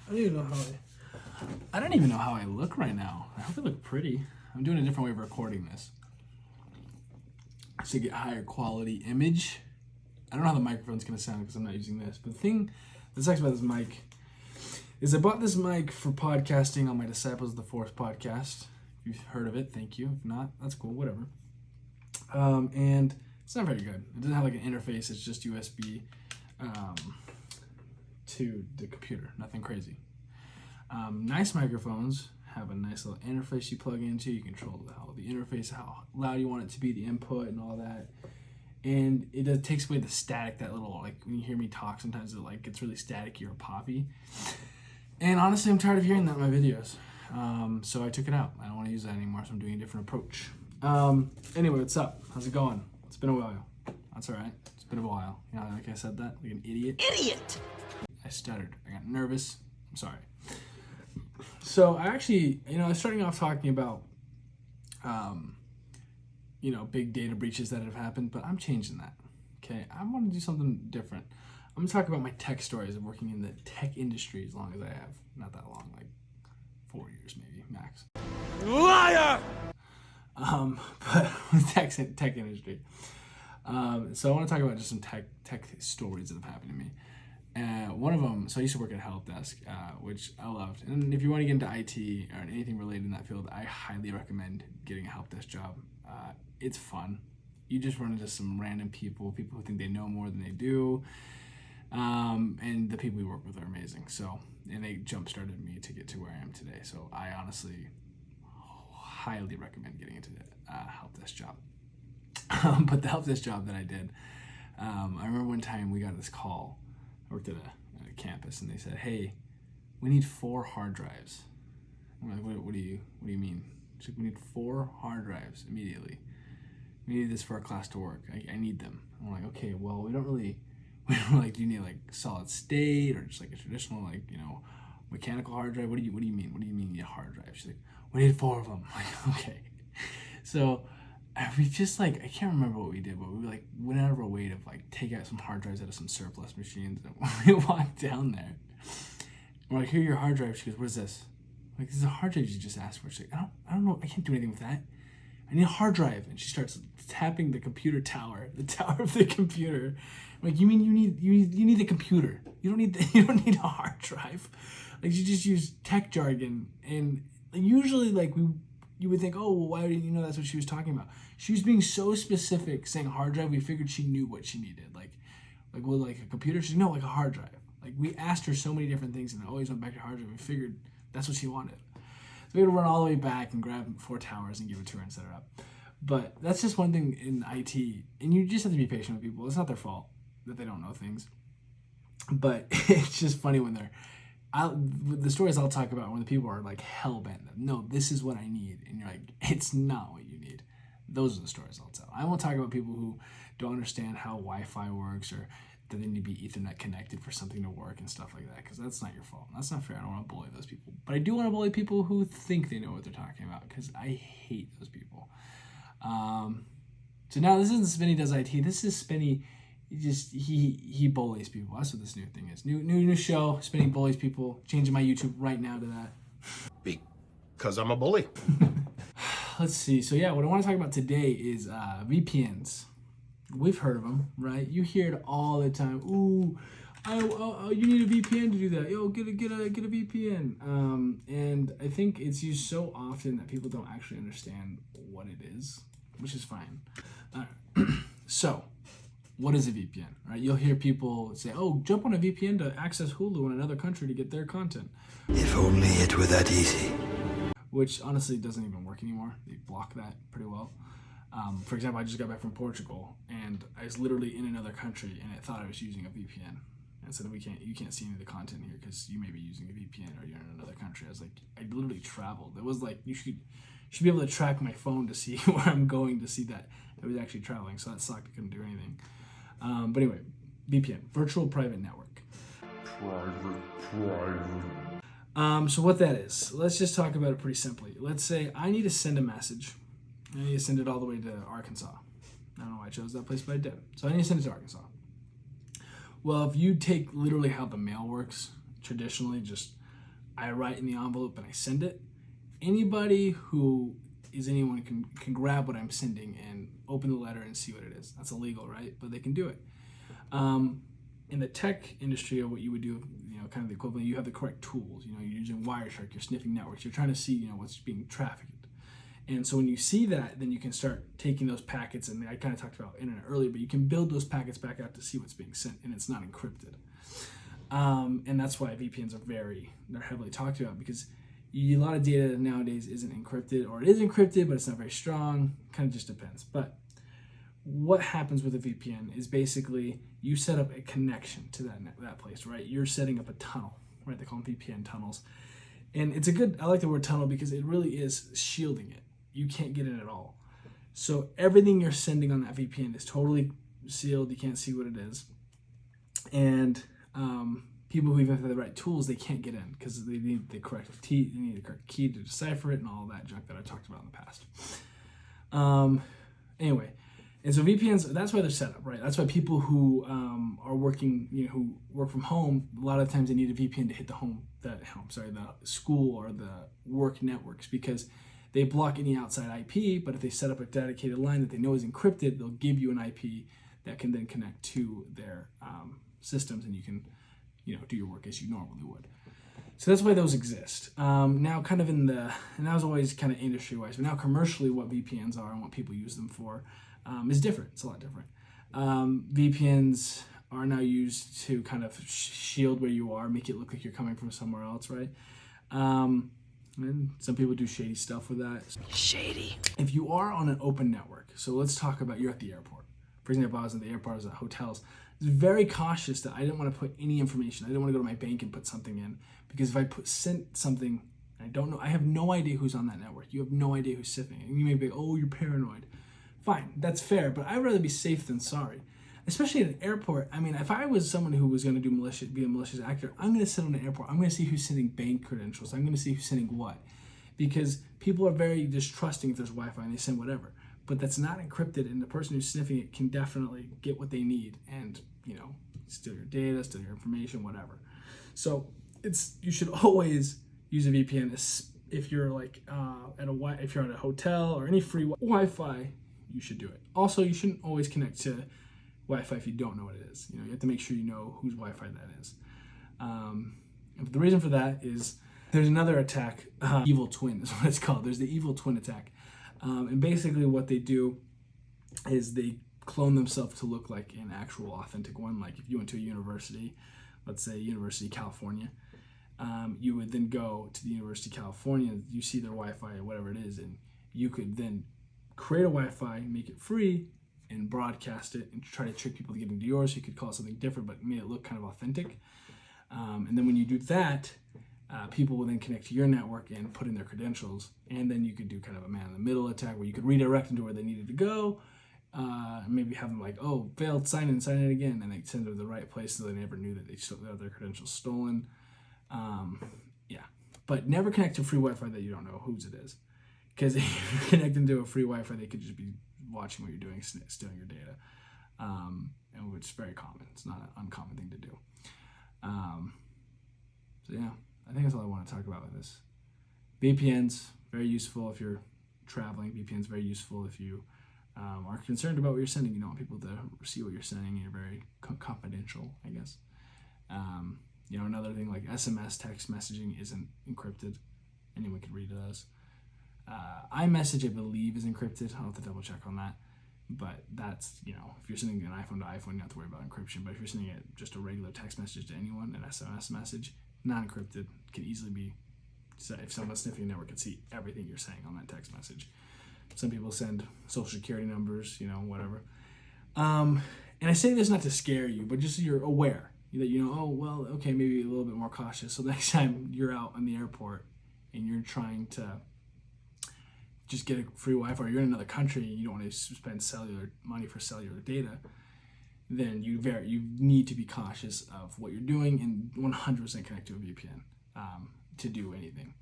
I don't even know how I look right now. I hope I look pretty. I'm doing a different way of recording this to get higher quality image. I don't know how the microphone's gonna sound because I'm not using this. But the thing that sucks about this mic is I bought this mic for podcasting on my Disciples of the Force podcast. If you've heard of it, thank you. If not, that's cool, whatever. And it's not very good. It doesn't have like an interface. It's just USB to the computer. Nothing crazy. Nice microphones have a nice little interface you plug into. You control the interface, how loud you want it to be, the input, and all that. And it takes away the static, that little, like, when you hear me talk, sometimes it like gets really staticky or poppy. And honestly, I'm tired of hearing that in my videos. So I took it out. I don't want to use that anymore, so I'm doing a different approach. Anyway, what's up? How's it going? It's been a while. That's all right. It's been a while. You know, like I said that, like an idiot. Idiot! I stuttered. I got nervous. I'm sorry. So I actually, I was starting off talking about, big data breaches that have happened, but I'm changing that. Okay, I want to do something different. I'm gonna talk about my tech stories of working in the tech industry as long as I have. Not that long, like 4 years maybe, max. Liar! But tech industry. So I want to talk about just some tech stories that have happened to me. One of them, so I used to work at a help desk, which I loved. And if you want to get into IT or anything related in that field, I highly recommend getting a help desk job. It's fun. You just run into some random people who think they know more than they do. And the people we work with are amazing. So, and they jump-started me to get to where I am today. So I honestly highly recommend getting into the help desk job. But the help desk job that I did, I remember one time we got this call. I worked at a campus, and they said, "Hey, we need 4 hard drives." I'm like, "What do you mean?" She's like, "We need 4 hard drives immediately. We need this for our class to work. I need them." I'm like, "Okay, well, we don't really like. Do you need like solid state or just like a traditional mechanical hard drive? What do you mean? What do you mean you need a hard drive?" She's like, "We need 4 of them." I'm like, "Okay." So we just I can't remember what we did, but we went out of our way to take out some hard drives out of some surplus machines. And we walked down there. We're like, "Here are your hard drives." She goes, "What is this?" I'm like, "This is a hard drive you just asked for." She's like, I don't know. I can't do anything with that. I need a hard drive." And she starts tapping the computer tower, the tower of the computer. I'm like, "You mean you need the computer? You don't need a hard drive." Like, you just use tech jargon, and usually you would think, "Oh, well, why didn't you know that's what she was talking about?" She was being so specific, saying hard drive. We figured she knew what she needed. Like a computer. She's no, like a hard drive. Like, we asked her so many different things, and it always went back to hard drive. We figured that's what she wanted. So we had to run all the way back and grab 4 towers and give it to her and set her up. But that's just one thing in IT, and you just have to be patient with people. It's not their fault that they don't know things. But it's just funny when the stories I'll talk about when the people are like hell-bent. "No, this is what I need." And you're like, "It's not what you need." Those are the stories I'll tell. I won't talk about people who don't understand how Wi-Fi works or that they need to be Ethernet connected for something to work and stuff like that, because that's not your fault. That's not fair. I don't want to bully those people. But I do want to bully people who think they know what they're talking about, because I hate those people. So now this isn't Spinny Does IT. This is Spinny. He bullies people. That's what this new thing is. New show. Spinny bullies people. Changing my YouTube right now to that. Because I'm a bully. Let's see. So yeah, what I want to talk about today is VPNs. We've heard of them, right? You hear it all the time. "Ooh, you need a VPN to do that. Yo, get a VPN." And I think it's used so often that people don't actually understand what it is, which is fine. So, what is a VPN? Right? You'll hear people say, "Oh, jump on a VPN to access Hulu in another country to get their content." If only it were that easy. Which honestly doesn't even work anymore. They block that pretty well. For example, I just got back from Portugal, and I was literally in another country, and it thought I was using a VPN. And said, you can't see any of the content here because you may be using a VPN or you're in another country. I was like, I literally traveled. It was like, you should be able to track my phone to see where I'm going to see that I was actually traveling. So that sucked. I couldn't do anything. But anyway, VPN, virtual private network. So what that is, let's just talk about it pretty simply. Let's say I need to send a message. I need to send it all the way to Arkansas. I don't know why I chose that place, but I did. So I need to send it to Arkansas. Well, if you take literally how the mail works, traditionally, just I write in the envelope and I send it. Anybody who is anyone can grab what I'm sending and open the letter and see what it is. That's illegal, right? But they can do it. In the tech industry, or what you would do, kind of the equivalent, you have the correct tools. You're using Wireshark, you're sniffing networks, you're trying to see, what's being trafficked. And so when you see that, then you can start taking those packets, and I kind of talked about internet earlier, but you can build those packets back out to see what's being sent, and it's not encrypted. And that's why VPNs they're heavily talked about, because a lot of data nowadays isn't encrypted, or it is encrypted, but it's not very strong. Kind of just depends. But what happens with a VPN is basically you set up a connection to that place, right? You're setting up a tunnel, right? They call them VPN tunnels. And I like the word tunnel because it really is shielding it. You can't get in at all. So everything you're sending on that VPN is totally sealed. You can't see what it is. And people who even have the right tools, they can't get in because they need the correct key. They need the correct key to decipher it and all that junk that I talked about in the past. Anyway, and so VPNs, that's why they're set up, right? That's why people who are working, who work from home, a lot of times they need a VPN to hit the school or the work networks, because they block any outside IP. But if they set up a dedicated line that they know is encrypted, they'll give you an IP that can then connect to their systems, and you can, do your work as you normally would. So that's why those exist. Now, kind of and that was always kind of industry-wise, but now commercially, what VPNs are and what people use them for is different. It's a lot different. VPNs are now used to kind of shield where you are, make it look like you're coming from somewhere else, right? And some people do shady stuff with that. Shady. If you are on an open network, so let's talk about you're at the airport. For example, I was at the airport, I was at hotels. I was very cautious that I didn't want to put any information. I didn't want to go to my bank and put something in, because if I sent something, I don't know, I have no idea who's on that network. You have no idea who's sniffing it. And you may be like, oh, you're paranoid. Fine, that's fair, but I'd rather be safe than sorry. Especially at an airport. I mean, if I was someone who was going to be a malicious actor, I'm going to sit on an airport. I'm going to see who's sending bank credentials. I'm going to see who's sending what. Because people are very distrusting if there's Wi-Fi and they send whatever. But that's not encrypted, and the person who's sniffing it can definitely get what they need and, steal your data, steal your information, whatever. So you should always use a VPN if you're if you're at a hotel or any free Wi-Fi. You should do it. Also, you shouldn't always connect to Wi-Fi if you don't know what it is. You have to make sure you know whose Wi-Fi that is. And the reason for that is there's another attack. Evil twin is what it's called. There's the evil twin attack. And basically what they do is they clone themselves to look like an actual authentic one. Like if you went to a university, let's say University of California, you would then go to the University of California, you see their Wi-Fi or whatever it is, and you could then create a Wi-Fi, make it free, and broadcast it and try to trick people to get into yours. You could call it something different, but make it look kind of authentic. And then when you do that, people will then connect to your network and put in their credentials. And then you could do kind of a man-in-the-middle attack where you could redirect them to where they needed to go. Maybe have them like, oh, failed, sign in again. And they send them to the right place so they never knew that they had their credentials stolen. But never connect to free Wi-Fi that you don't know whose it is. Because if you're connecting to a free Wi-Fi, they could just be watching what you're doing, stealing your data, and which is very common. It's not an uncommon thing to do. So yeah, I think that's all I want to talk about with this. VPNs, very useful if you're traveling. VPNs, very useful if you are concerned about what you're sending. You don't want people to see what you're sending, and you're very confidential, I guess. Another thing like SMS text messaging isn't encrypted. Anyone can read those. iMessage, I believe, is encrypted. I'll have to double check on that. But that's, if you're sending an iPhone to iPhone, you don't have to worry about encryption. But if you're sending it just a regular text message to anyone, an SMS message, not encrypted, can easily be, if someone's sniffing a network, can see everything you're saying on that text message. Some people send social security numbers, whatever. And I say this not to scare you, but just so you're aware that, oh, well, okay, maybe a little bit more cautious. So next time you're out in the airport and you're trying to just get a free Wi-Fi, or you're in another country and you don't want to spend money for cellular data, then you need to be cautious of what you're doing and 100% connect to a VPN to do anything.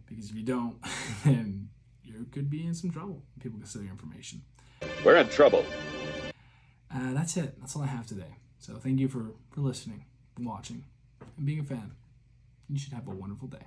Because if you don't, then you could be in some trouble. People can steal your information. We're in trouble. That's it. That's all I have today. So thank you for listening, watching, and being a fan. You should have a wonderful day.